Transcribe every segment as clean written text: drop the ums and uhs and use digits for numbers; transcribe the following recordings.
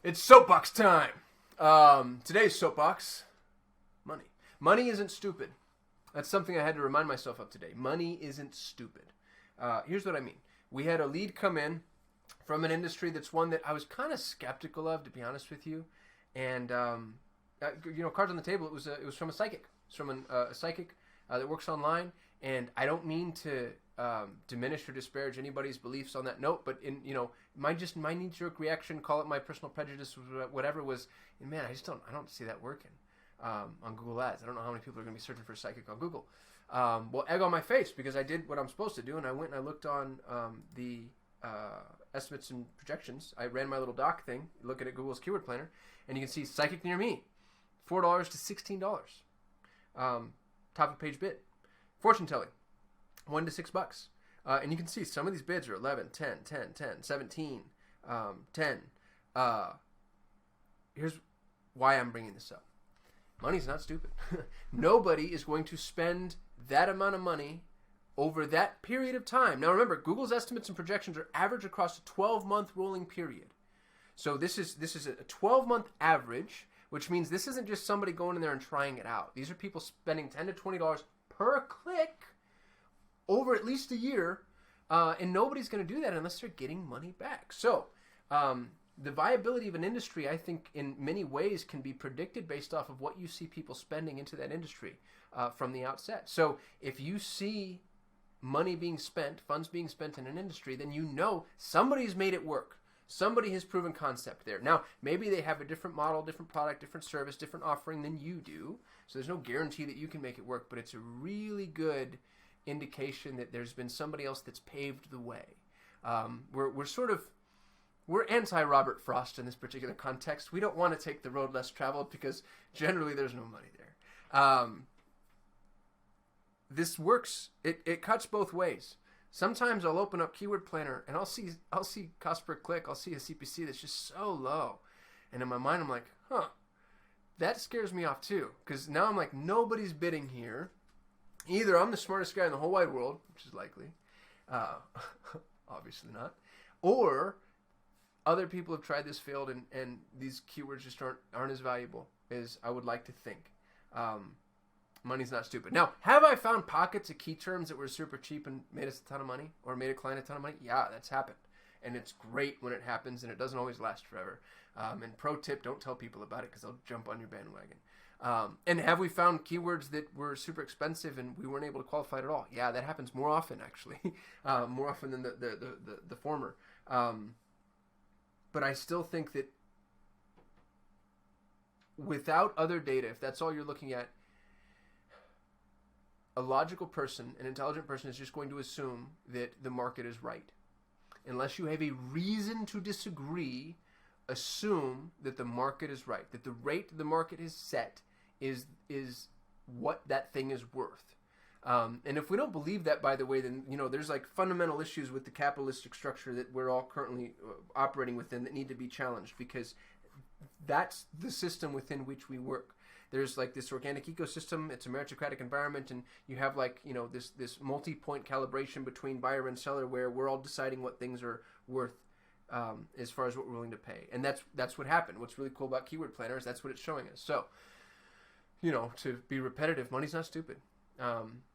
It's soapbox time. Today's soapbox: money. Money isn't stupid. That's something I had to remind myself of today. Money isn't stupid. Here's what I mean. We had a lead come in from an industry that's one that I was kind of skeptical of, to be honest with you. And cards on the table. It was from a psychic. It's from a psychic that works online. And I don't mean to diminish or disparage anybody's beliefs on that note, but my knee-jerk reaction, call it my personal prejudice, whatever, was, man, I don't see that working on Google Ads. I don't know how many people are going to be searching for a psychic on Google. Well, egg on my face, because I did what I'm supposed to do, and I went and I looked on the estimates and projections. I ran my little doc thing, looking at Google's keyword planner, and you can see psychic near me, $4 to $16. Top of page bid. Fortune telling, $1 to $6. And you can see some of these bids are 11, 10, 10, 10, 17, 10. Here's why I'm bringing this up. Money's not stupid. Nobody is going to spend that amount of money over that period of time. Now remember, Google's estimates and projections are average across a 12-month rolling period. So this is a 12-month average, which means this isn't just somebody going in there and trying it out. These are people spending $10 to $20 per click over at least a year, and nobody's going to do that unless they're getting money back. So the viability of an industry, I think, in many ways can be predicted based off of what you see people spending into that industry from the outset. So if you see money being spent, funds being spent in an industry, then you know somebody's made it work. Somebody has proven concept there. Now, maybe they have a different model, different product, different service, different offering than you do. So there's no guarantee that you can make it work, but it's a really good indication that there's been somebody else that's paved the way. We're anti-Robert Frost in this particular context. We don't want to take the road less traveled because generally there's no money there. This works. It cuts both ways. Sometimes I'll open up Keyword Planner and I'll see cost per click. I'll see a CPC that's just so low, and in my mind I'm like, that scares me off too, because now I'm like, nobody's bidding here. Either I'm the smartest guy in the whole wide world, which is likely, obviously not, or other people have tried this, failed, and these keywords just aren't as valuable as I would like to think. Money's not stupid. Now, have I found pockets of key terms that were super cheap and made us a ton of money, or made a client a ton of money? Yeah, that's happened. And it's great when it happens, and it doesn't always last forever. And pro tip, don't tell people about it because they'll jump on your bandwagon. And have we found keywords that were super expensive and we weren't able to qualify it at all? Yeah, that happens more often, actually. More often than the former. But I still think that without other data, if that's all you're looking at, a logical person, an intelligent person, is just going to assume that the market is right. Unless you have a reason to disagree, assume that the market is right, that the rate the market has set is what that thing is worth. And if we don't believe that, by the way, then there's like fundamental issues with the capitalistic structure that we're all currently operating within that need to be challenged, because that's the system within which we work. There's like this organic ecosystem. It's a meritocratic environment, and you have this multi-point calibration between buyer and seller, where we're all deciding what things are worth as far as what we're willing to pay. And that's what happened. What's really cool about Keyword Planner is that's what it's showing us. So, to be repetitive, money's not stupid.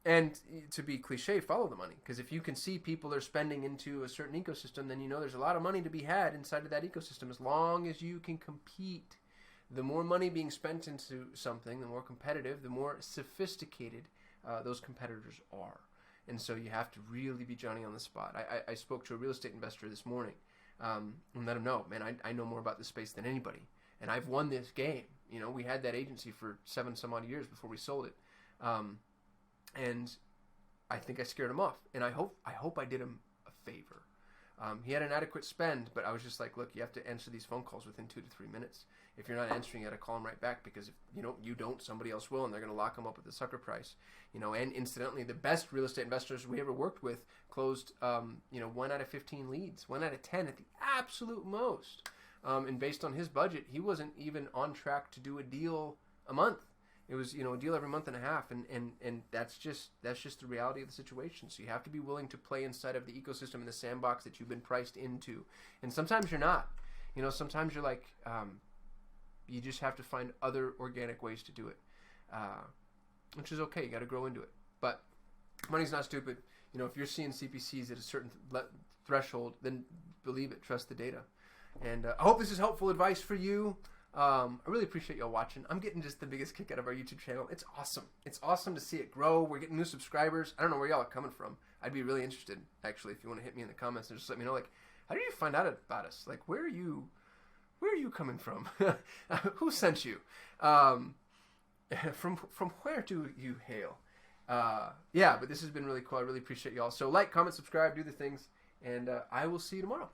And to be cliche, follow the money. Because if you can see people are spending into a certain ecosystem, then there's a lot of money to be had inside of that ecosystem, as long as you can compete. The more money being spent into something, the more competitive, the more sophisticated those competitors are. And so you have to really be Johnny on the spot. I spoke to a real estate investor this morning and let him know, man, I know more about this space than anybody. And I've won this game. We had that agency for 7 some odd years before we sold it. And I think I scared him off. And I hope I did him a favor. He had an adequate spend, but I was just like, look, you have to answer these phone calls within 2 to 3 minutes. If you're not answering it, I call him right back, because if you don't, somebody else will, and they're going to lock him up at the sucker price. And incidentally, the best real estate investors we ever worked with closed, 1 out of 15 leads, 1 out of 10 at the absolute most. And based on his budget, he wasn't even on track to do a deal a month. It was, a deal every month and a half, and that's just the reality of the situation. So you have to be willing to play inside of the ecosystem and the sandbox that you've been priced into. And sometimes you're not. You know, sometimes you're like, you just have to find other organic ways to do it, which is okay. You got to grow into it. But money's not stupid. You know, if you're seeing CPCs at a certain threshold, then believe it. Trust the data. And I hope this is helpful advice for you. I really appreciate y'all watching. I'm getting just the biggest kick out of our YouTube channel. It's awesome. It's awesome to see it grow. We're getting new subscribers. I don't know where y'all are coming from. I'd be really interested, actually, if you want to hit me in the comments and just let me know, like, how did you find out about us? Like, where are you coming from? Who sent you? From where do you hail? Yeah, but this has been really cool. I really appreciate y'all. So like, comment, subscribe, do the things, and I will see you tomorrow.